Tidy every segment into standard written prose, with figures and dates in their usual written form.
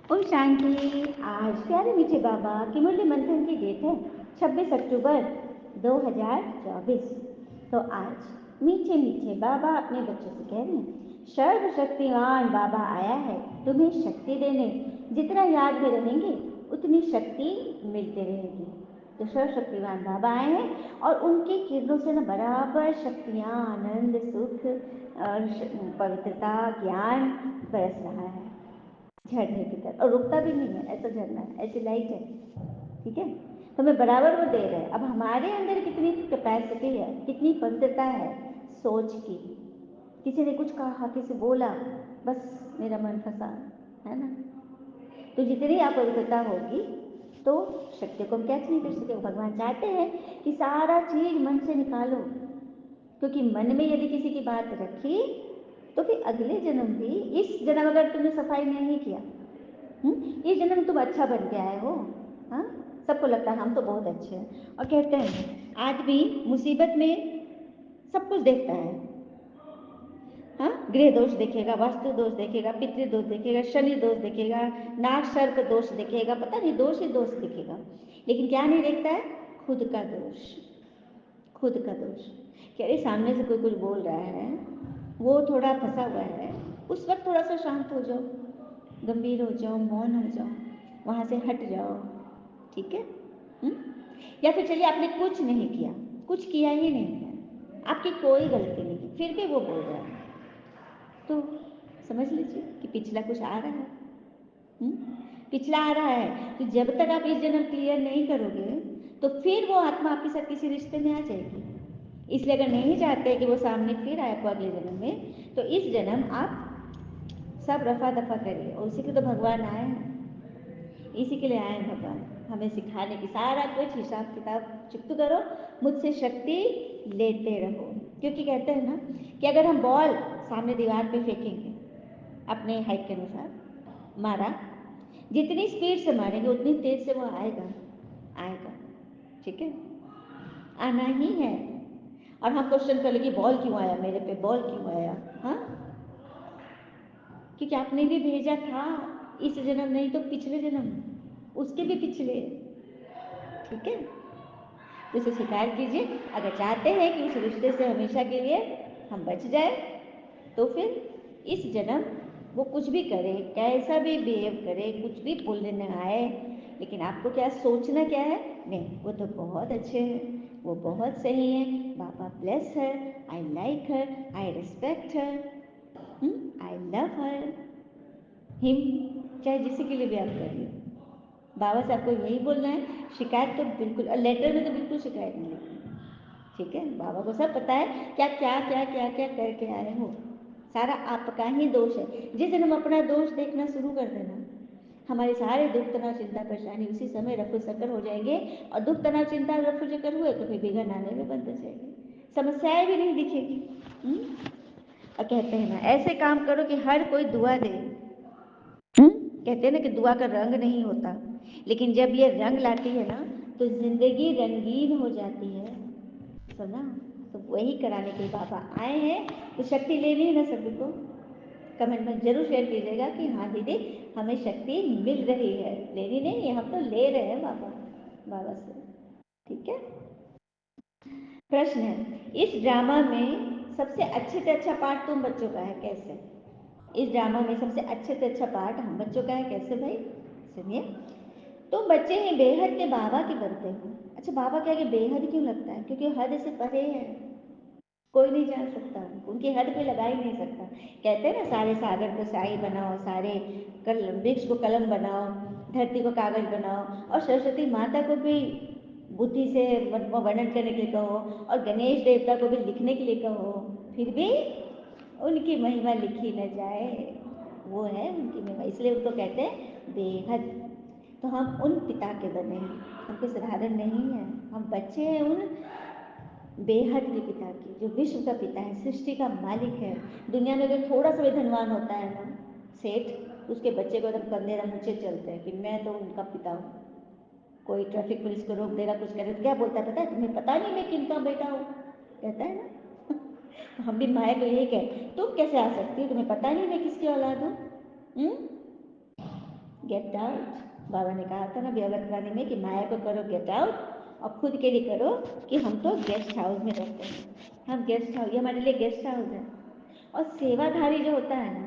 ओम शांति। आज प्यारे मीठे बाबा की मुरली मंथन की डेट है 26 अक्टूबर 2024। तो आज मीठे मीठे बाबा अपने बच्चों से कह रहे हैं, सर्वशक्तिमान बाबा आया है तुम्हें शक्ति देने। जितना याद में रहेंगे उतनी शक्ति मिलती रहेगी। तो सर्वशक्तिमान बाबा आए हैं और उनकी किरणों से ना बराबर शक्तियाँ, आनंद, सुख और पवित्रता, ज्ञान बरस रहा है झरने की तरह। और रुकता भी नहीं है, ऐसा झरना है, ऐसी लाइट है। ठीक है, तो हमें बराबर वो दे रहे हैं। अब हमारे अंदर कितनी कैपेसिटी है, कितनी पवित्रता है सोच की। किसी ने कुछ कहा, किसी बोला, बस मेरा मन फंसा, है ना। तो जितनी अपवित्रता होगी तो शक्ति को हम कैच नहीं कर सके। भगवान चाहते हैं कि सारा चीज मन से निकालो, क्योंकि मन में यदि किसी की बात रखी तो फिर अगले जन्म भी, इस जन्म अगर तुमने सफाई नहीं किया, ये जन्म तुम अच्छा बन के आए हो। हाँ, सबको लगता है हम तो बहुत अच्छे हैं। और कहते हैं आदमी मुसीबत में सब कुछ देखता है। हाँ, गृह दोष देखेगा, वास्तु दोष देखेगा, पितृ दोष देखेगा, शनि दोष देखेगा, नाग सर्प दोष देखेगा, पता नहीं दोष ही दोष दिखेगा। लेकिन क्या नहीं देखता है? खुद का दोष। खुद का दोष। कह रहे सामने से कोई कुछ बोल रहा है, वो थोड़ा फंसा हुआ है, उस वक्त थोड़ा सा शांत हो जाओ, गंभीर हो जाओ, मौन हो जाओ, वहाँ से हट जाओ। ठीक है। या फिर चलिए आपने कुछ नहीं किया, कुछ किया ही नहीं है, आपकी कोई गलती नहीं है, फिर भी वो बोल रहा है, तो समझ लीजिए कि पिछला कुछ आ रहा है। पिछला आ रहा है, तो जब तक आप इस जन्म क्लियर नहीं करोगे तो फिर वो आत्मा आपके साथ किसी रिश्ते में आ जाएगी। इसलिए अगर नहीं चाहते कि वो सामने फिर आए आपको अगले जन्म में, तो इस जन्म आप सब रफा दफा करिए। और उसी के तो भगवान आए हैं, इसी के लिए आए हैं भगवान, हमें सिखाने की। सारा कुछ हिसाब किताब चुप करो, मुझसे शक्ति लेते रहो। क्योंकि कहते हैं ना कि अगर हम बॉल सामने दीवार पे फेंकेंगे अपने हाइट के अनुसार, मारा, जितनी स्पीड से मारेंगे उतनी तेज से वो आएगा। आएगा, ठीक है, आना ही है। और हम क्वेश्चन कर ले कि बॉल क्यों आया मेरे पे, बॉल क्यों आया। हाँ, क्योंकि आपने भी भेजा था, इस जन्म नहीं तो पिछले जन्म, उसके भी पिछले। ठीक है, तो इसे स्वीकार कीजिए। अगर चाहते हैं कि उस रिश्ते से हमेशा के लिए हम बच जाए, तो फिर इस जन्म वो कुछ भी करे, कैसा भी बिहेव करे, कुछ भी बोलने न आए, लेकिन आपको क्या सोचना क्या है? नहीं, वो तो बहुत अच्छे हैं, वो बहुत सही हैं, बाबा bless her, I like her, I respect her, I love her, him, चाहे जिसी के लिए भी आप करिए। बाबा से आपको यही बोलना है। शिकायत तो बिल्कुल, और लेटर में तो बिल्कुल शिकायत नहीं लिखनी है। ठीक है, बाबा को सब पता है क्या क्या क्या क्या क्या करके आए हो, सारा आपका ही दोष है। जिस दिन हम अपना दोष देखना शुरू कर देना, हमारे सारे दुख तनाव चिंता परेशानी उसी समय रफू चक्कर हो जाएंगे। और दुख तनाव चिंता रफू चक्कर हुए तो फिर बिगड़ आने में बंद हो जाएगी, समस्याएं भी नहीं दिखेगी। और कहते हैं ना, ऐसे काम करो कि हर कोई दुआ दे। कहते हैं ना कि दुआ का रंग नहीं होता, लेकिन जब ये रंग लाती है ना तो जिंदगी रंगीन हो जाती है। सुना, तो वही कराने के लिए बाबा आए हैं। तो शक्ति लेनी है ना सभी को। कमेंट में जरूर शेयर कीजिएगा कि हाँ दीदी, हमें शक्ति मिल रही है, लेनी नहीं है, हम तो ले रहे हैं बाबा, बाबा से। ठीक है। प्रश्न है, इस ड्रामा में सबसे अच्छे से अच्छा पार्ट तुम बच्चों का है, कैसे? इस ड्रामा में सबसे अच्छे से अच्छा पार्ट हम बच्चों का है, कैसे भाई? सुनिए, तुम बच्चे ही बेहद के बाबा के बनते हो। अच्छा, बाबा के आगे बेहद क्यों लगता है? क्योंकि हद से परे है, कोई नहीं जान सकता, उनकी हद पे लगा ही नहीं सकता। कहते हैं ना, सारे सागर को शाही बनाओ, सारे वृक्ष को कलम बनाओ, धरती को कागज बनाओ, और सरस्वती माता को भी बुद्धि से वर्णन करने के लिए कहो, और गणेश देवता को भी लिखने के लिए कहो, फिर भी उनकी महिमा लिखी न जाए। वो है उनकी महिमा, इसलिए उनको कहते हैं बेहद। तो हम उन पिता के बने हैं, हम कोई साधारण नहीं है, हम बच्चे हैं उन बेहद के पिता की, जो विश्व का पिता है, सृष्टि का मालिक है। दुनिया में अगर थोड़ा सा भी धनवान होता है ना सेठ, उसके बच्चे को एकदम कंधे रम ऊँचे चलते हैं कि मैं तो उनका पिता हूँ। कोई ट्रैफिक पुलिस को रोक देगा, कुछ करे तो क्या बोलता है पता है? तुम्हें पता नहीं मैं किनका बेटा हूँ, कहता है ना। तो हम भी माया को यही कहें, तुम कैसे आ सकती हो, तुम्हें पता नहीं मैं किसकी औलाद हूँ? Get out. बाबा ने कहा था ना व्यवतवाणी में कि माया को करो गेट आउट और खुद के लिए करो कि हम तो गेस्ट हाउस में रहते हैं, हम गेस्ट हाउस, ये हमारे लिए गेस्ट हाउस है। और सेवाधारी जो होता है ना,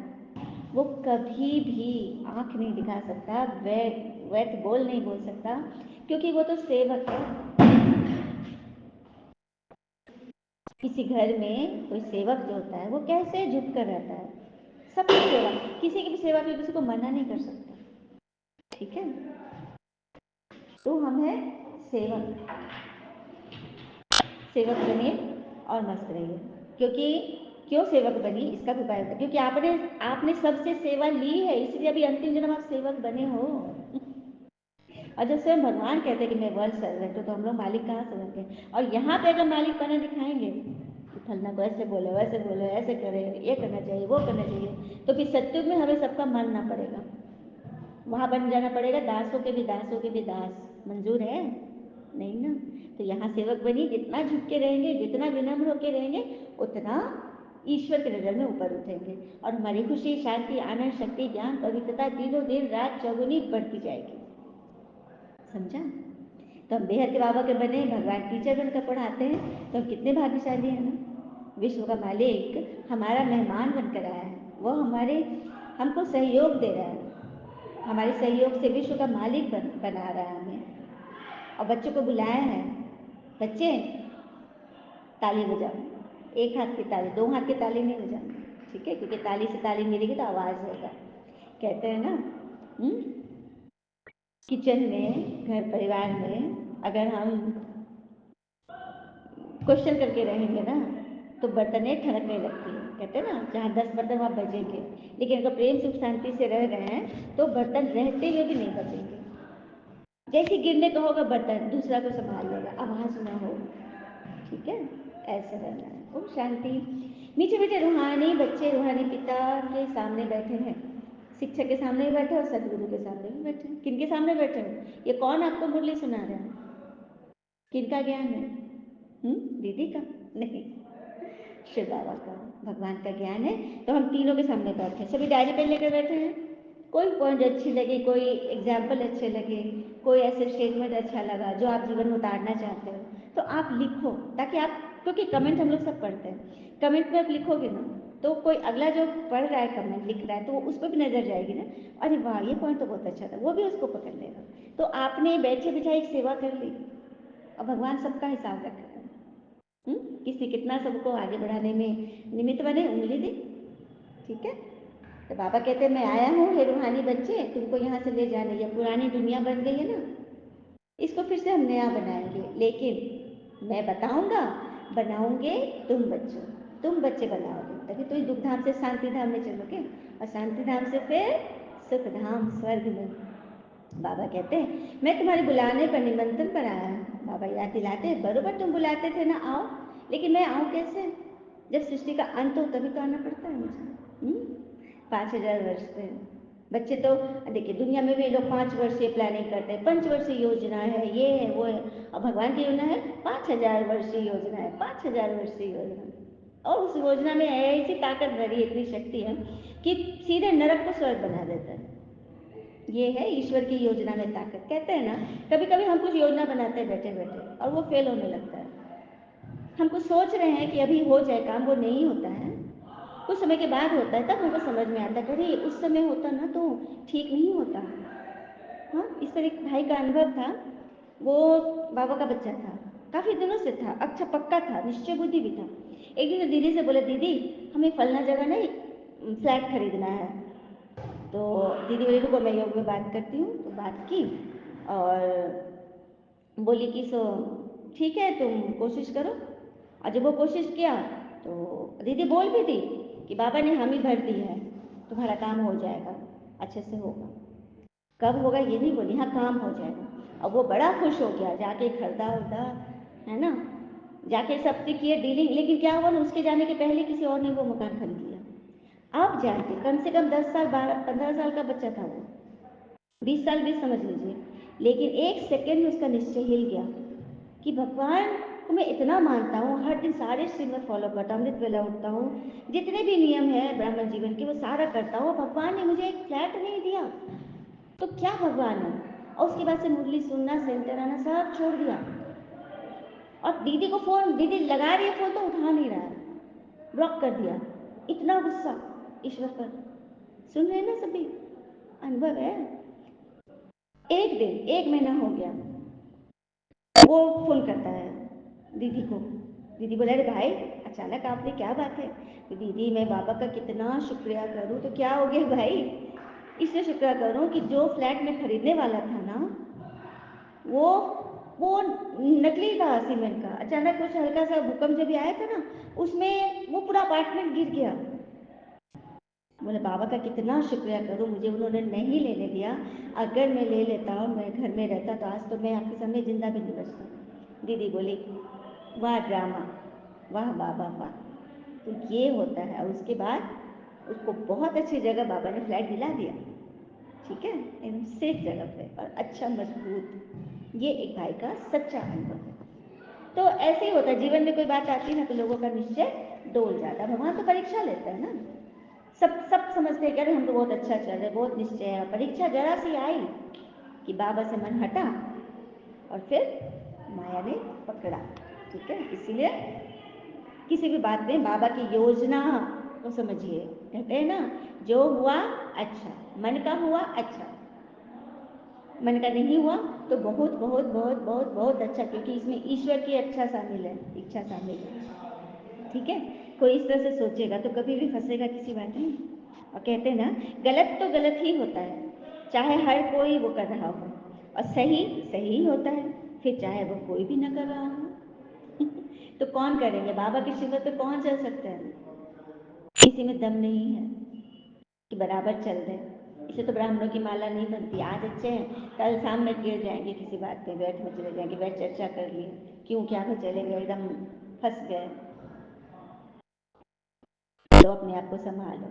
वो कभी भी आंख नहीं दिखा सकता, वैत बोल नहीं बोल सकता, क्योंकि वो तो सेवक है। किसी घर में कोई सेवक जो होता है वो कैसे झुक कर रहता है, सबकी सेवा, किसी की भी सेवा पे किसी को मना नहीं कर सकता, ठीक है। तो हम है सेवक, सेवक बनिए और मस्त रहिए। क्योंकि क्यों सेवक बनी इसका भी उपाय होता है, क्योंकि आपने आपने सबसे सेवा ली है, इसलिए अभी अंतिम जन्म आप सेवक बने हो। और जब स्वयं भगवान कहते हैं कि मैं वर्ल्ड सर्वेंट हूँ, तो हम लोग मालिक कहाँ से बनते हैं। और यहाँ पे अगर मालिक बना दिखाएंगे कि फलना को ऐसे बोलो वैसे बोलो ऐसे करे, ये करना चाहिए वो करना चाहिए, तो फिर सत्युग में हमें सबका मानना पड़ेगा, वहाँ बन जाना पड़ेगा दासों के भी दासों के भी दास। मंजूर है नहीं ना। तो यहाँ सेवक बनी, जितना झुक के रहेंगे, जितना विनम्र होकर रहेंगे, उतना ईश्वर के नजर में ऊपर उठेंगे और हमारी खुशी, शांति, आनंद, शक्ति, ज्ञान, पवित्रता दिनों दिन रात चौगुनी बढ़ती जाएगी। समझा। तो हम बेहद के बाबा के बने, भगवान टीचर बनकर पढ़ाते हैं, तो हम कितने भाग्यशाली हैं ना। विश्व का मालिक हमारा मेहमान बनकर आया है, वो हमारे हमको सहयोग दे रहा है, हमारे सहयोग से विश्व का मालिक बना रहा है हमें। और बच्चों को बुलाया है, बच्चे ताली बजाओ, एक हाथ की ताली, दो हाथ की ताली नहीं बजानी, ठीक है, क्योंकि ताली से ताली मिलेगी तो आवाज़ होगा। कहते हैं ना किचन में, घर परिवार में अगर हम क्वेश्चन करके रहेंगे ना, तो बर्तनें ठनकने लगती हैं। कहते हैं ना जहाँ 10 बर्तन वहाँ बजेंगे, लेकिन अगर प्रेम सुख शांति से रह रहे हैं तो बर्तन रहते हुए भी नहीं बजेंगे। जैसे गिरने का होगा बर्तन दूसरा को संभाल लेगा, आवाज़ ना हो, ठीक है। ऐसे रहना है। ओम शांति। मीठे मीठे रूहानी बच्चे रूहानी पिता के सामने बैठे हैं, शिक्षक के सामने भी बैठे और सदगुरु के सामने भी बैठे हैं। किन के सामने बैठे हैं? ये कौन आपको मुरली सुना रहा है? किनका ज्ञान है? दीदी का नहीं, शिव बाबा का, भगवान का ज्ञान है। तो हम तीनों के सामने बैठे हैं, सभी डायरी पेन लेकर बैठे हैं। कोई पॉइंट अच्छी लगी, कोई एग्जाम्पल अच्छे लगे, कोई ऐसे स्टेटमेंट अच्छा लगा जो आप जीवन में उतारना चाहते हो, तो आप लिखो, ताकि आप, क्योंकि कमेंट हम लोग सब पढ़ते हैं, कमेंट में आप लिखोगे ना तो कोई अगला जो पढ़ रहा है कमेंट लिख रहा है तो उस पर भी नजर जाएगी ना, अरे वाह ये पॉइंट तो बहुत अच्छा था, वो भी उसको पकड़ लेगा। तो आपने बैठे बिठाए एक सेवा कर ली और भगवान सबका हिसाब रखेगा। किसी कितना सबको आगे बढ़ाने में निमित्त बने, उंगली दी, ठीक है। तो बाबा कहते हैं मैं आया हूँ हे रूहानी बच्चे, तुमको यहाँ से ले जाने, ये पुरानी दुनिया बन गई है ना, इसको फिर से हम नया बनाएंगे, लेकिन मैं बताऊंगा, बनाओगे तुम बच्चे बनाओगे, तभी तो इस दुख धाम से शांति धाम में चलोगे और शांति धाम से फिर सुख धाम स्वर्ग में। बाबा कहते हैं मैं तुम्हारे बुलाने पर निमंत्रण पर आया हूँ। बाबा याद दिलाते बरोबर तुम बुलाते थे ना आओ, लेकिन मैं आऊँ कैसे, जब सृष्टि का अंत हो तभी तो आना पड़ता है मुझे। 5,000 वर्ष पे बच्चे तो देखिए दुनिया में भी लोग 5 वर्षीय प्लानिंग करते हैं, 5 वर्षीय योजना है, ये है वो है, और भगवान की योजना है 5,000 वर्षीय योजना है, 5,000 वर्षीय योजना। और उस योजना में ऐसी ताकत भरी, इतनी शक्ति है कि सीधे नरक को स्वर्ग बना देता है। ये है ईश्वर की योजना में ताकत। कहते हैं ना कभी कभी हम कुछ योजना बनाते हैं बैठे बैठे और वो फेल होने लगता है, हम कुछ सोच रहे हैं कि अभी हो जाए काम, वो नहीं होता है, कुछ समय के बाद होता है, तब हमको समझ में आता है अरे उस समय होता ना तो ठीक नहीं होता। हाँ, इस पर एक भाई का अनुभव था, वो बाबा का बच्चा था, काफ़ी दिनों से था, अच्छा पक्का था, निश्चय बुद्धि भी था। एक दिन तो दीदी से बोले दीदी हमें फलना जगह नहीं फ्लैट खरीदना है। तो दीदी बोली रुको मैं योग में बात करती हूँ, तो बात की और बोली कि सो ठीक है तुम कोशिश करो। और जब वो कोशिश किया तो दीदी बोल भी दी कि बाबा ने हामी भर दी है, तुम्हारा काम हो जाएगा, अच्छे से होगा। कब होगा ये नहीं बोली, हाँ काम हो जाएगा। अब वो बड़ा खुश हो गया, जाके खरीदा उर्दा, है ना, जाके सब किए डीलिंग, लेकिन क्या हुआ ना उसके जाने के पहले किसी और ने वो मकान खरीद लिया। आप जानते कम से कम 10 साल 12 15 साल का बच्चा था वो, 20 साल भी समझ लीजिए, लेकिन एक सेकेंड में उसका निश्चय हिल गया कि भगवान को मैं इतना मानता हूँ, हर दिन सारे श्रीमत फॉलो करता हूँ, अमृत वेला उठता हूँ, जितने भी नियम है ब्राह्मण जीवन के वो सारा करता हूँ, भगवान ने मुझे एक फ्लैट नहीं दिया, तो क्या भगवान है। और उसके बाद से मुरली सुनना, सेंटर आना सब छोड़ दिया। और दीदी को फोन, दीदी लगा रही है फोन तो उठा नहीं रहा है, ब्लॉक कर दिया। इतना गुस्सा ईश्वर पर। सुन रहे हैं ना सभी, अनुभव है। एक दिन, 1 महीना हो गया, वो फोन करता है दीदी को। दीदी बोला, अरे भाई अचानक आपने, क्या बात है। तो दीदी, मैं बाबा का कितना शुक्रिया करूं। तो क्या हो गया भाई, इसलिए शुक्रिया करूं कि जो फ्लैट में खरीदने वाला था ना, वो वो नकली था सीमेंट का। अचानक कुछ हल्का सा भूकंप जब भी आया था ना, उसमें वो पूरा अपार्टमेंट गिर गया। बोले बाबा का कितना शुक्रिया करूं, मुझे उन्होंने नहीं लेने दिया। अगर मैं ले लेता और मैं घर में रहता तो आज तो मैं आपके सामने जिंदा भी नहीं बचता। दीदी बोली, वाह ड्रामा, वाह बाबा वाह। तो ये होता है। और उसके बाद उसको बहुत अच्छी जगह बाबा ने फ्लैट दिला दिया, ठीक है, एकदम सेफ जगह पे और अच्छा मजबूत। ये एक भाई का सच्चा अनुभव है। तो ऐसे ही होता है, जीवन में कोई बात आती है ना तो लोगों का निश्चय डोल जाता है। भगवान तो परीक्षा लेता है ना। सब सब समझते हैं कि अरे हम तो बहुत अच्छा चल रहे, बहुत निश्चय है। परीक्षा जरा सी आई कि बाबा से मन हटा और फिर माया ने पकड़ा, ठीक है। इसीलिए किसी भी बात में बाबा की योजना को समझिए। कहते हैं ना, जो हुआ अच्छा, मन का हुआ अच्छा, मन का नहीं हुआ तो बहुत बहुत बहुत बहुत बहुत अच्छा, क्योंकि इसमें ईश्वर की अच्छा शामिल है, इच्छा शामिल है, ठीक है। कोई इस तरह से सोचेगा तो कभी भी फंसेगा किसी बात में। और कहते हैं ना, गलत तो गलत ही होता है, चाहे हर कोई वो कर रहा हो, और सही सही ही होता है, फिर चाहे वो कोई भी ना कर रहा हो। तो कौन करेंगे, बाबा की शिकत पे कौन चल सकता है। किसी में दम नहीं है कि बराबर चल रहे। इसे तो ब्राह्मणों की माला नहीं बनती। आज अच्छे हैं, कल सामने गिर जाएंगे किसी बात पे, बैठ में चले जाएंगे, बैठ चर्चा कर लिए, क्यों क्या हो, चले गए, एकदम फंस गए। तो अपने आप को संभालो।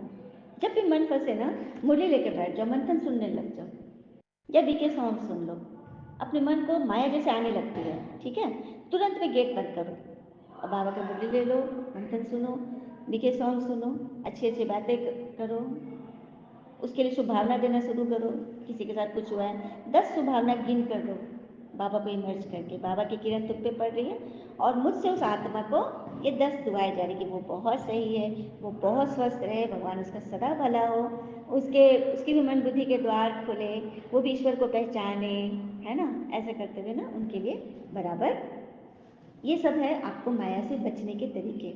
जब भी मन फंसे ना, मुरली लेके बैठ जाओ, मंथन सुनने लग जाओ, या बीके सॉन्ग सुन लो। अपने मन को माया जैसे आने लगती है, ठीक है, तुरंत में गेट बंद करो और बाबा की मुरली ले लो, मंथन सुनो, बीके सॉन्ग सुनो, अच्छी अच्छी बातें करो, उसके लिए शुभ भावना देना शुरू करो। किसी के साथ कुछ हुआ है, 10 शुभ भावना गिन कर दो, बाबा को इमर्ज करके, बाबा की किरण तुम पे पड़ रही है और मुझसे उस आत्मा को ये 10 दुआएं जा रही कि वो बहुत सही है, वो बहुत स्वस्थ रहे, भगवान उसका सदा भला हो, उसकी भी मन बुद्धि के द्वार खुले, वो भी ईश्वर को पहचाने, है ना। ऐसे करते हुए ना उनके लिए बराबर। ये सब है आपको माया से बचने के तरीके।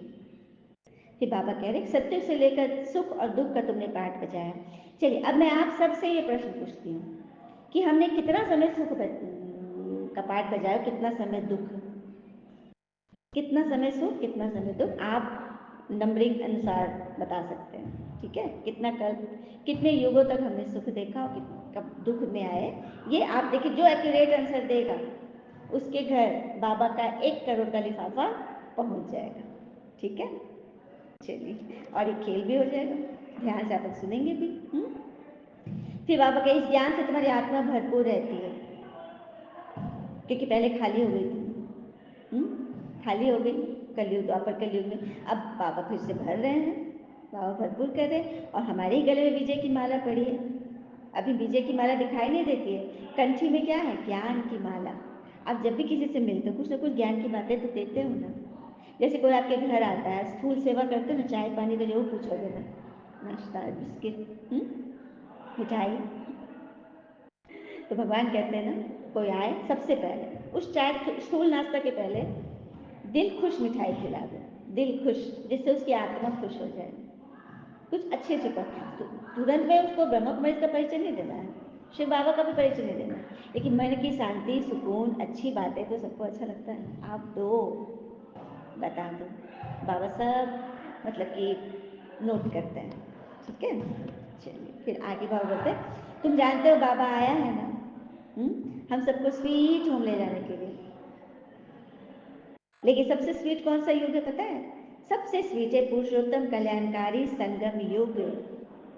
फिर बाबा कह रहे, सत्य से लेकर सुख और दुख का तुमने पाठ बजाया। चलिए अब मैं आप सबसे ये प्रश्न पूछती हूँ कि हमने कितना समय सुख का पाठ बजाया, कितना समय दुख, कितना समय सुख, कितना समय दुख, आप नंबरिंग अनुसार बता सकते हैं, ठीक है। कितना कल्प, कितने युगों तक हमने सुख देखा और कब दुख में आए, ये आप देखिए। जो एक्यूरेट आंसर देगा उसके घर बाबा का 1 करोड़ का लिफाफा पहुंच जाएगा, ठीक है। चलिए, और एक खेल भी हो जाएगा, ध्यान से आप सुनेंगे भी। फिर बाबा के इस ज्ञान से तुम्हारी आत्मा भरपूर रहती है, क्योंकि पहले खाली हो गई थी, खाली हो गई कलयुग, द्वापर कलयुग में। अब बाबा फिर से भर रहे हैं, बाबा भरपूर कर रहे हैं। और हमारे ही गले में विजय की माला पड़ी है। अभी विजय की माला दिखाई नहीं देती है, कंठी में क्या है, ज्ञान की माला। आप जब भी किसी से मिलते हो कुछ ना कुछ ज्ञान की बातें तो देते हो ना। जैसे कोई आपके घर आता है, स्थूल सेवा करते हो ना, चाय पानी तो जरूर पूछोगे ना, नाश्ता बिस्किट, मिठाई। तो भगवान कहते हैं ना, कोई आए सबसे पहले उस चाय स्थूल नाश्ता के पहले दिल खुश मिठाई खिला दो, दिल खुश, जिससे उसकी आत्मा खुश हो जाए। कुछ अच्छे से कर, तुरंत में उसको ब्रह्म कुमारी का परिचय नहीं देना है, शिव बाबा का भी परिचय नहीं देना है, लेकिन मन की शांति, सुकून, अच्छी बातें तो सबको अच्छा लगता है, आप दो, बता दो। बाबा सब मतलब कि नोट करते हैं, ठीक है। चलिए फिर आगे बाबा बोलते हैं, तुम जानते हो बाबा आया है ना, हम सबको स्वीट होम ले जाने के लिए। लेकिन सबसे स्वीट कौन सा युग है पता है, सबसे स्वीट है पुरुषोत्तम कल्याणकारी संगम युग।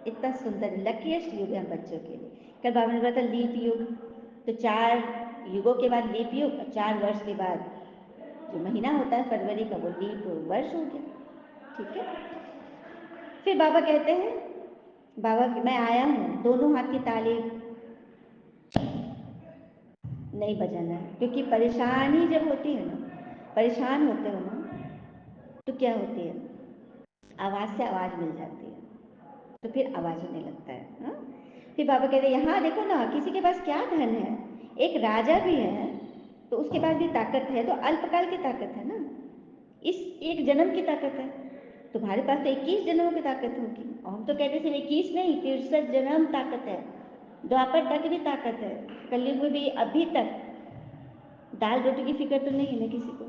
इतना सुंदर लकीएस्ट युग है हम बच्चों के लिए। कल बाबा ने बताया लीप युग, तो 4 युगों के बाद लीप युग, 4 वर्ष के बाद जो महीना होता है फरवरी का, वो लीप वर्ष हो गया, ठीक है। फिर बाबा कहते हैं, बाबा मैं आया हूँ, दोनों हाथ की ताली नहीं बजाना है, क्योंकि परेशानी जब होती है ना, परेशान होते हो ना, तो क्या होती है, आवाज़ से आवाज़ मिल जाती है, तो फिर आवाज़ होने लगता है। हाँ, फिर बाबा कहते हैं यहाँ देखो ना, किसी के पास क्या धन है, एक राजा भी है तो उसके पास भी ताकत है, तो अल्पकाल की ताकत है ना, इस एक जन्म की ताकत है। तुम्हारे पास तो 21 जन्मों की ताकत होगी, और हम तो कहते सिर्फ 21 नहीं, 63 जन्म ताकत है, द्वापर तक भी ताकत है, कलयुग में भी अभी तक दाल रोटी की फिक्र तो नहीं है ना किसी को।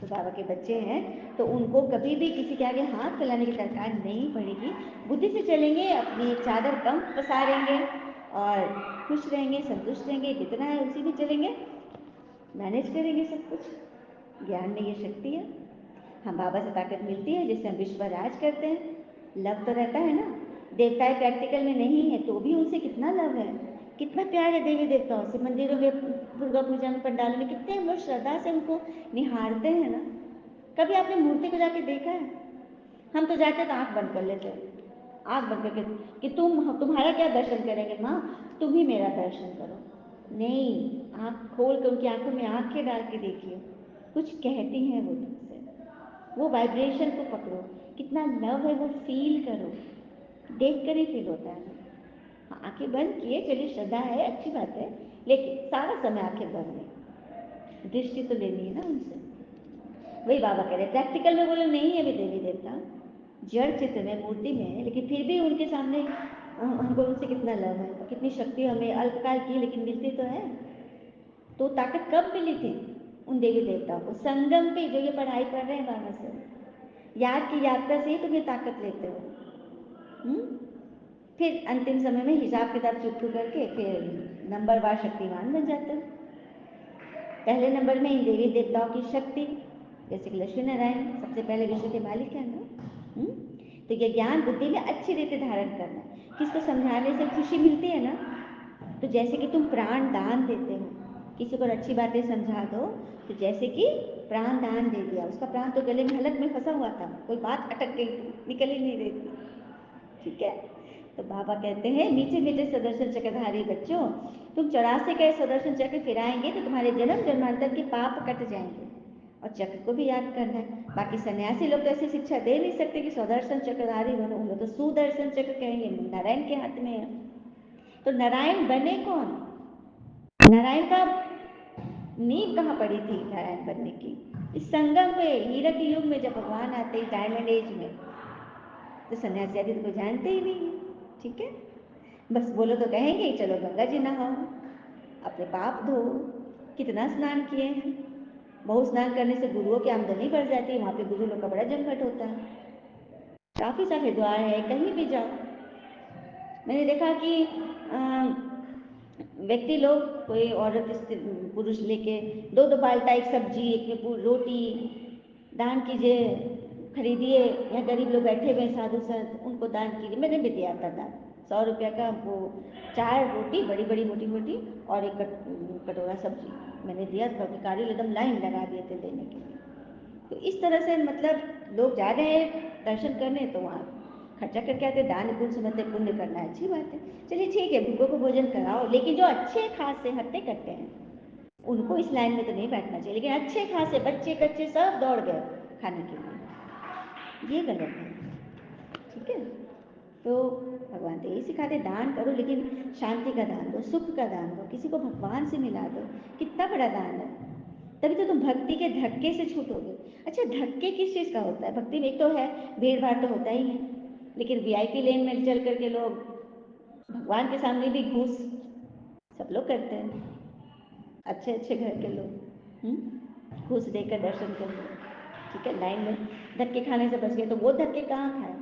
तो बाबा के बच्चे हैं तो उनको कभी भी किसी के आगे हाथ फैलाने की दरकार नहीं पड़ेगी, बुद्धि से चलेंगे, अपनी एक चादर कम पसारेंगे और खुश रहेंगे, संतुष्ट रहेंगे, जितना है उसी में चलेंगे, मैनेज करेंगे सब कुछ। ज्ञान में ये शक्ति है, हम बाबा से ताकत मिलती है जिससे हम विश्व राज करते हैं। लव तो रहता है ना, देवताएं प्रैक्टिकल में नहीं है तो भी उनसे कितना लव है, कितना प्यार है देवी देवताओं से। मंदिरों में, दुर्गा पूजा में, पंडालों में कितने हम लोग श्रद्धा से उनको निहारते हैं ना। कभी आपने मूर्ति को जाके देखा है? हम तो जाते तो आंख बंद कर लेते हैं, आंख बंद करके कि तुम्हारा क्या दर्शन करेंगे माँ, तुम ही मेरा दर्शन करो। नहीं, आंख खोल कर उनकी आंखों में आंखें डाल के देखिए, कुछ कहती हैं वो तुमसे, वो वाइब्रेशन को पकड़ो, कितना लव है वो फील करो, देख कर ही फील होता है ना। हाँ, आंखें बंद किए, चलिए श्रद्धा है अच्छी बात है, लेकिन सारा समय आंखें बंद नहीं, दृष्टि तो लेनी है ना उनसे। वही बाबा कह रहे, प्रैक्टिकल में वो लोग नहीं है भी देवी देवता, जड़ चित्र में, मूर्ति में है, लेकिन फिर भी उनके सामने हमको उनसे कितना लव है, कितनी शक्ति हमें अल्पकाल की लेकिन मिलती तो है। तो ताकत कब मिली थी उन देवी देवताओं को? संगम पे, जो ये पढ़ाई पढ़ रहे हैं बाबा से, याद की यात्रा से ही तुम ये ताकत लेते हो। फिर अंतिम समय में हिसाब किताब चुटकू करके फिर नंबरवार शक्तिमान बन जाते हैं। पहले नंबर में इन देवी देवताओं की शक्ति, जैसे कि लक्ष्मी नारायण सबसे पहले विश्व के मालिक है ना। तो ये ज्ञान बुद्धि में अच्छी रीति धारण करना, किसको समझाने से खुशी मिलती है ना। तो जैसे कि तुम प्राण दान देते हो, किसी को अच्छी बातें समझा दो, तो जैसे कि प्राण दान दे दिया, उसका प्राण तो गले में हलक में फंसा हुआ था, कोई बात अटक गई थी, निकल ही नहीं रही थी, ठीक है। तो बाबा कहते हैं मीठे मीठे सुदर्शन चक्रधारी बच्चों, तुम 84 के सुदर्शन चक्र फिराएंगे तो तुम्हारे जन्म जन्मांतर के पाप कट जाएंगे, और चक्र को भी याद करना है। बाकी सन्यासी लोग तो ऐसी शिक्षा दे नहीं सकते कि सुदर्शन चक्रधारी बनो, उन्हें तो सुदर्शन चक्र कहेंगे, नारायण के हाथ में है। तो नारायण बने कौन? नारायण का नींव कहाँ पड़ी थी नारायण बनने की? इस संगम पे, हीरक युग में, जब भगवान आते हैं डायमंड एज में, तो सन्यासी आदि तो कोई जानते ही नहीं है, ठीक है। बस बोलो तो कहेंगे चलो गंगा जी नहाओ, अपने पाप धो, कितना स्नान किए हैं। बहु स्नान करने से गुरुओं की आमदनी बढ़ जाती है, वहाँ पे गुरु लोग का बड़ा जमघट होता है, काफ़ी सारे द्वार है, कहीं भी जाओ। मैंने देखा कि व्यक्ति लोग, कोई औरत पुरुष लेके दो दो बाल्टा, एक सब्जी, एक में रोटी दान कीजिए, खरीदिए, यहाँ गरीब लोग बैठे हुए साधु संत, उनको दान कीजिए। मैंने भी दिया था दान, 100 रुपये का वो 4 रोटी, बड़ी बड़ी मोटी मोटी, और एक कटोरा सब्जी मैंने दिया था। भिखारी एकदम लाइन लगा दिए थे लेने के लिए। तो इस तरह से मतलब लोग जा रहे हैं दर्शन करने, तो वहाँ खर्चा करके आते। दान पुण्य समझते, पुण्य करना अच्छी बात है, चलिए ठीक है, भूखों को भोजन कराओ, लेकिन जो अच्छे खासे हट्टे कट्टे हैं उनको इस लाइन में तो नहीं बैठना चाहिए। लेकिन अच्छे खासे बच्चे कच्चे सब दौड़ गए खाने के लिए, ये गलत है, ठीक है। तो भगवान तो यही सिखाते, दान करो लेकिन शांति का दान दो, सुख का दान दो, किसी को भगवान से मिला दो, कितना बड़ा दान है। तभी तो तुम भक्ति के धक्के से छूटोगे। अच्छा, धक्के किस चीज़ का होता है भक्ति में? एक तो है भीड़ भाड़ तो होता ही है, लेकिन वीआईपी लेन में चल करके लोग भगवान के सामने भी घूस सब लोग करते हैं, अच्छे अच्छे घर के लोग घूस देकर दर्शन कर लो, ठीक है। लाइन में धक्के खाने से बच गए, तो वो धक्के कहाँ खाए?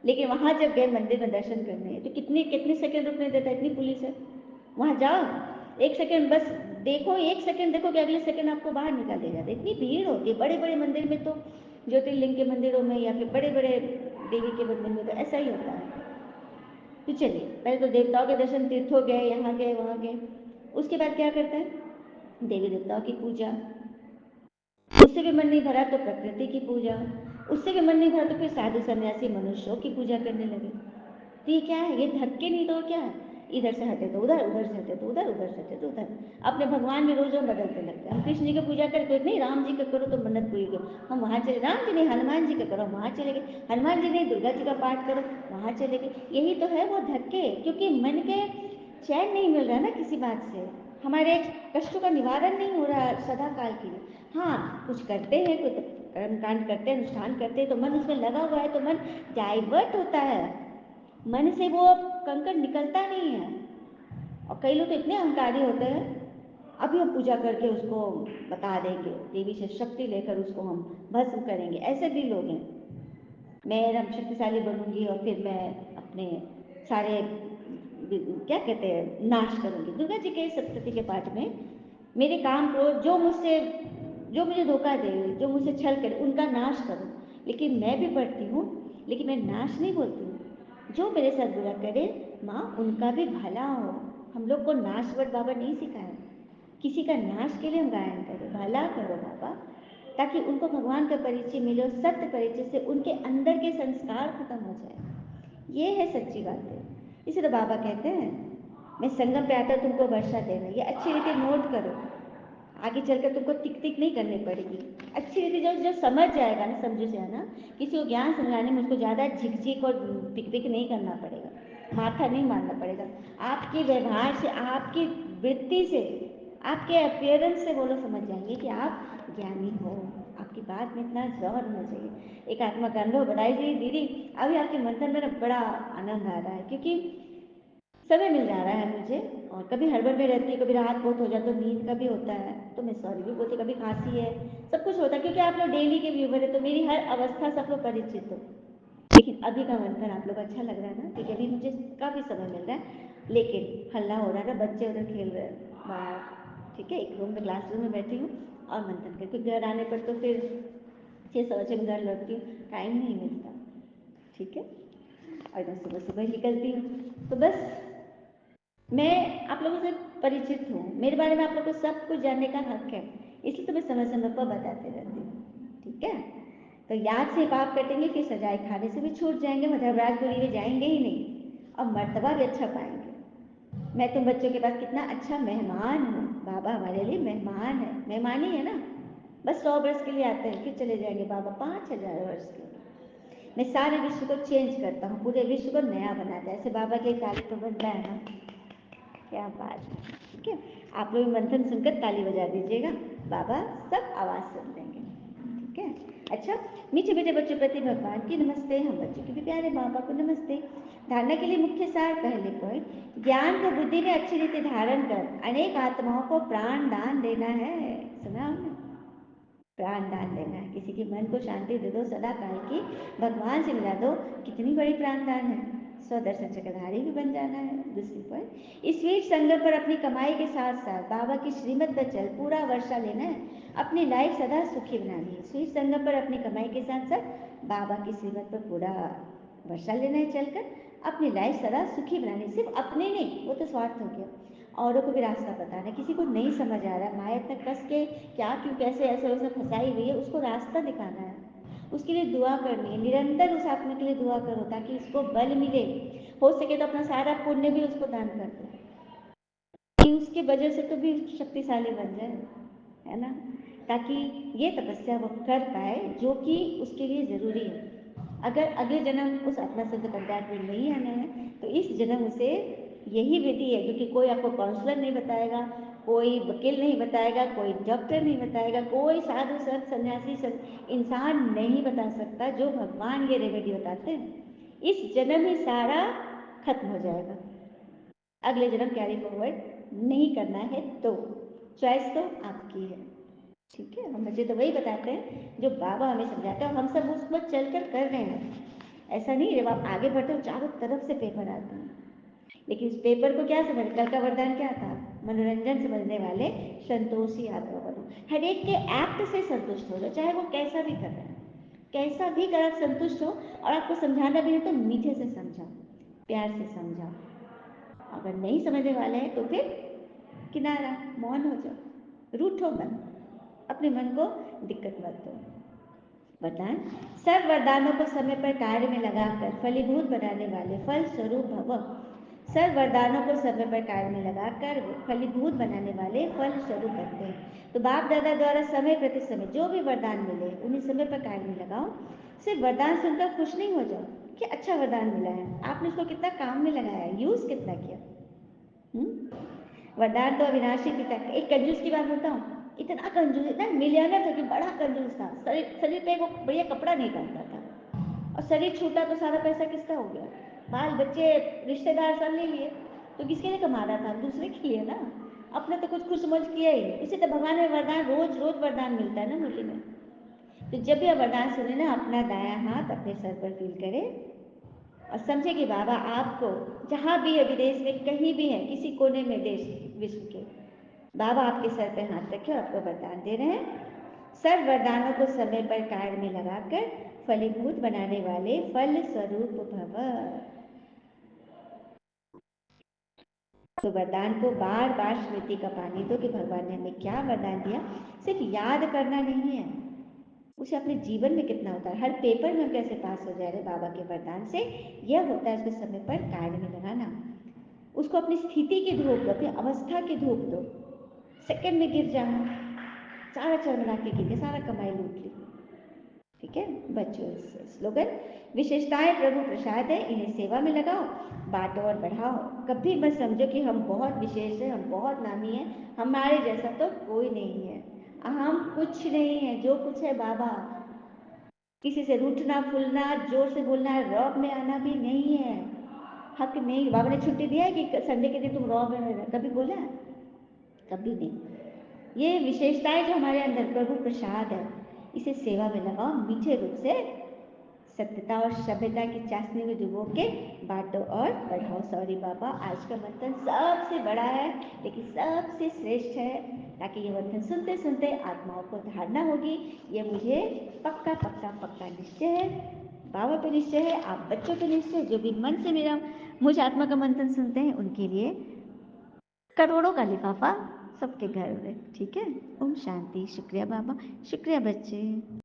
लेकिन वहाँ जब गए मंदिर में दर्शन करने, तो कितने कितने सेकंड रुकने देता है, इतनी पुलिस है। वहाँ जाओ, एक सेकंड बस देखो, एक सेकंड देखो कि अगले सेकंड आपको बाहर निकाल दिया जाता है, इतनी भीड़ होती है। बड़े बड़े मंदिर में तो, ज्योतिर्लिंग के मंदिरों में या फिर बड़े बड़े देवी के मंदिर में तो ऐसा ही होता है। तो चलिए, पहले तो देवताओं के दर्शन, तीर्थों गए, यहाँ गए वहाँ गए, उसके बाद क्या करते हैं? देवी देवताओं की पूजा, उससे भी मन नहीं भरा तो प्रकृति की पूजा, उससे भी मन नहीं भरा तो फिर साधु सन्यासी मनुष्यों की पूजा करने लगे। तो ये क्या है? ये धक्के नहीं तो क्या है? इधर से हटे तो उधर, उधर से हटे तो उधर, उधर से हटे तो उधर। अपने भगवान भी रोज बदलते लगते हैं। हम कृष्ण जी की पूजा करके नहीं, राम जी का करो तो मन्नत पूरी करो, हम वहाँ चले, राम जी नहीं हनुमान जी का करो, वहाँ चले गए, हनुमान जी नहीं दुर्गा जी का पाठ करो, वहाँ चले गए। यही तो है वो धक्के, क्योंकि मन के चैन नहीं मिल रहा ना किसी बात से, हमारे कष्टों का निवारण नहीं हो रहा सदा काल के लिए। हाँ, कुछ करते हैं, कुछ कर्म कांड करते हैं, अनुष्ठान करते हैं, तो मन उसमें लगा हुआ है, तो मन डाइवर्ट होता है, मन से वो कंकड़ निकलता नहीं है। और कई लोग तो इतने अहंकारी होते हैं, अभी हम पूजा करके उसको बता देंगे, देवी से शक्ति लेकर उसको हम भस्म करेंगे, ऐसे भी लोग हैं। मैं एकदम शक्तिशाली बनूंगी और फिर मैं अपने सारे क्या कहते हैं नाश करूंगी। दुर्गा जी के सप्तशती के पाठ में मेरे काम को जो मुझे धोखा दे, जो मुझसे छल करे, उनका नाश करो। लेकिन मैं भी पढ़ती हूँ, लेकिन मैं नाश नहीं बोलती हूँ। जो मेरे साथ बुरा करे माँ, उनका भी भला हो। हम लोग को नाश वर्ड बाबा नहीं सिखाया, किसी का नाश के लिए हम गायन करें, भला करो बाबा, ताकि उनको भगवान का परिचय मिले और सत्य परिचय से उनके अंदर के संस्कार खत्म हो जाए। ये है सच्ची बात है। इसे तो बाबा कहते हैं, मैं संगम पे आता तुमको वर्षा देना, ये अच्छी रीति नोट करो, आगे चलकर तुमको टिक टिक नहीं करनी पड़ेगी। अच्छी रीति जो जो समझ जाएगा ना, समझो से है ना, किसी को ज्ञान समझाने में उसको ज़्यादा झिकझिक और पिक पिक नहीं करना पड़ेगा, माथा नहीं मारना पड़ेगा। आपके व्यवहार से, आपकी वृत्ति से, आपके अपियरेंस से वो लोग समझ जाएंगे कि आप ज्ञानी हो। आपकी बात में इतना जोर होना चाहिए। एक आत्मा का अनुभव बताई थी दीदी, अभी आपके मंथन में बड़ा आनंद आ रहा है, क्योंकि समय मिल जा रहा है मुझे, और कभी हड़बड़ में रहती है, कभी रात बहुत हो जाए तो नींद का भी होता है, तो मैं सॉरी भी बोलती, कभी खांसी है, सब कुछ होता है, क्योंकि आप लोग डेली के व्यूवर है, तो मेरी हर अवस्था से आप लोग परिचित हो। लेकिन अभी का मंथन आप लोग अच्छा लग रहा है ना, क्योंकि अभी मुझे काफ़ी समय मिल रहा है। लेकिन हल्ला हो रहा है ना, बच्चे उधर खेल रहे हैं बाहर, ठीक है, एक रूम में, क्लास रूम में बैठी हूँ और मंथन करके घर आने पर तो फिर 6 सवा 6 में घर लौटती हूँ, टाइम नहीं मिलता, ठीक है, और मैं सुबह सुबह निकलती हूँ। तो बस मैं आप लोगों से परिचित हूँ, मेरे बारे में आप लोगों को सब कुछ जानने का हक है, इसलिए तो मैं समय समय पर बताते रहती हूँ, ठीक है। तो याद से पाप कटेंगे, फिर सजाए खाने से भी छूट जाएंगे, मधुराजपुरी में जाएंगे ही नहीं, और मर्तबा भी अच्छा पाएंगे। मैं तुम बच्चों के पास कितना अच्छा मेहमान हूँ, बाबा हमारे लिए मेहमान है, मेहमान ही है ना, बस 100 वर्ष के लिए आते हैं, फिर चले जाएंगे बाबा 5000 वर्ष के लिए। मैं सारे विश्व को चेंज करता हूँ, पूरे विश्व को नया बनाता है, ऐसे बाबा के ताली तो बन रहा है ना, क्या बात है, ठीक है। आप लोग मंथन सुनकर ताली बजा दीजिएगा, बाबा सब आवाज़ सुन लेंगे, ठीक है। अच्छा, मीठे मीठे बच्चों प्रति भगवान की नमस्ते, हम बच्चों के भी प्यारे बाबा को नमस्ते। धारणा के लिए मुख्य सार पहले पॉइंट, ज्ञान को बुद्धि में अच्छी रीति धारण कर अनेक आत्माओं को प्राण दान देना है। सुना हमने, प्राण दान देना है, किसी के मन को शांति दे दो, सदा काल की भगवान से मिला दो, कितनी बड़ी प्राण दान है। स्वदर्शन चक्रधारी भी बन जाना है। दूसरी पॉइंट, इस वीर संगम पर अपनी कमाई के साथ साथ बाबा की श्रीमत पर चल पूरा वर्षा लेना है, अपनी लाइफ सदा सुखी बनानी है। स्वीर संगम पर अपनी कमाई के साथ साथ बाबा की श्रीमत पर पूरा वर्षा लेना है, चलकर अपनी लाइफ सदा सुखी बनानी है। सिर्फ अपने नहीं, वो तो स्वार्थ हो गया, औरों को भी रास्ता बताना है। किसी को नहीं समझ आ रहा, माया इतना कस के क्या क्यों कैसे ऐसे वैसे फंसाई हुई है, उसको रास्ता दिखाना है, उसके लिए दुआ करनी है, निरंतर उस आत्मा के लिए दुआ करो ताकि उसको बल मिले। हो सके तो अपना सारा पुण्य भी उसको दान कर दो कि उसकी वजह से तो भी शक्तिशाली बन जाए, है ना, ताकि ये तपस्या वो कर पाए जो कि उसके लिए ज़रूरी है। अगर अगले जन्म उस आत्मा से तो कंटैक्ट में नहीं आना है, तो इस जन्म उसे यही विधि है जो कि कोई आपको काउंसलर नहीं बताएगा, कोई वकील नहीं बताएगा, कोई डॉक्टर नहीं बताएगा, कोई साधु संत सन्यासी इंसान नहीं बता सकता, जो भगवान ये रेमेडी बताते हैं। इस जन्म ही सारा खत्म हो जाएगा, अगले जन्म कैरी फॉरवर्ड नहीं करना है तो चॉइस तो आपकी है, ठीक है। हम बच्चे तो वही बताते हैं जो बाबा हमें समझाते हैं, और हम सब उस पर चल कर कर रहे हैं। ऐसा नहीं, जब आप आगे बढ़ते हो चारों तरफ से पेपर आते हैं, लेकिन इस पेपर को क्या समझ, कल का वरदान क्या था, मनोरंजन समझने वाले संतोषी आत्मा बनो। हर एक के एक्ट से संतुष्ट हो जाओ, चाहे वो कैसा भी कर रहे हैं, कैसा भी कर आप संतुष्ट हो, और आपको समझाना भी है तो मीठे से समझाओ, प्यार से समझाओ। अगर नहीं समझने वाले हैं तो फिर किनारा, मौन हो जाओ, रूठो मत, अपने मन को दिक्कत मत दो। वरदान, सर्व वरदानों को समय पर कार्य में लगाकर फलीभूत बनाने वाले फल स्वरूप भव, सर्व वरदानों को समय पर कार्य में लगाकर फलीभूत बनाने वाले फल स्वरूप बनते हैं। तो बाप दादा द्वारा समय प्रति समय जो भी वरदान मिले उन्हें समय पर कार्य में लगाओ। सिर्फ वरदान सुनकर खुश नहीं हो जाओ कि अच्छा वरदान मिला है, आपने उसको कितना काम में लगाया, यूज कितना किया। वरदान तो अविनाशी पिता। एक कंजूस की बात बताऊं, इतना कंजूस, इतना मिलियनर था कि बड़ा कंजूस था, शरीर पे वो बढ़िया कपड़ा नहीं पहनता था, और शरीर छूटा तो सारा पैसा किसका हो गया, बाल बच्चे रिश्तेदार सब ले लिए, तो किसके लिए कमा रहा था, दूसरे के लिए ना, अपने तो कुछ खुश समझ किया ही। उसी तो भगवान में वरदान, रोज रोज वरदान मिलता है ना मुरली में। तो जब भी आप वरदान सुने ना, अपना दाया हाथ अपने सर पर फील करें और समझे कि बाबा आपको जहाँ भी है, विदेश में कहीं भी है, किसी कोने में देश विश्व के, बाबा आपके सर पे हाथ रखे और आपको वरदान दे रहे हैं। सर्व वरदानों को समय पर कार्य में लगाकर फलीभूत बनाने वाले फल स्वरूप भव। तो वरदान को बार बार स्मृति का पानी दो कि भगवान ने हमें क्या वरदान दिया। सिर्फ याद करना नहीं है, उसे अपने जीवन में कितना होता है, हर पेपर में हम कैसे पास हो जा रहे बाबा के वरदान से, यह होता है उसको समय पर कार्य में लगाना। उसको अपनी स्थिति की धूप दो, अपनी अवस्था की धूप दो। सेकंड में गिर जाना, सारा चरमरा के गिर गया, सारा कमाई लूट ली। ठीक है बच्चों, स्लोगन, विशेषताएं प्रभु प्रसाद है, इन्हें सेवा में लगाओ, बांटो और बढ़ाओ। कभी मत समझो कि हम बहुत विशेष हैं, हम बहुत नामी हैं, हमारे जैसा तो कोई नहीं है, हम कुछ नहीं है, जो कुछ है बाबा। किसी से रूठना फूलना, जोर से बोलना, रौब में आना भी नहीं है, हक नहीं। बाबा ने छुट्टी दिया है कि संडे के दिन तुम रौब में रहना, कभी बोला है? कभी नहीं। ये विशेषताएं जो हमारे अंदर प्रभु प्रसाद है, इसे सेवा में लगाओ, मीठे रूप से सत्यता और सभ्यता की चाशनी में डुबो के बांटो और बढ़ाओ। सॉरी बाबा, आज का मंथन सबसे बड़ा है लेकिन सबसे श्रेष्ठ है, ताकि ये मंथन सुनते सुनते आत्माओं को धारणा होगी। ये मुझे पक्का पक्का पक्का निश्चय है, बाबा पे निश्चय है, आप बच्चों पे निश्चय, जो भी मन से मेरा मुझ आत्मा का मंथन सुनते हैं उनके लिए करोड़ों का लिफाफा सबके घर में। ठीक है, ओम शांति। शुक्रिया बाबा, शुक्रिया बच्चे।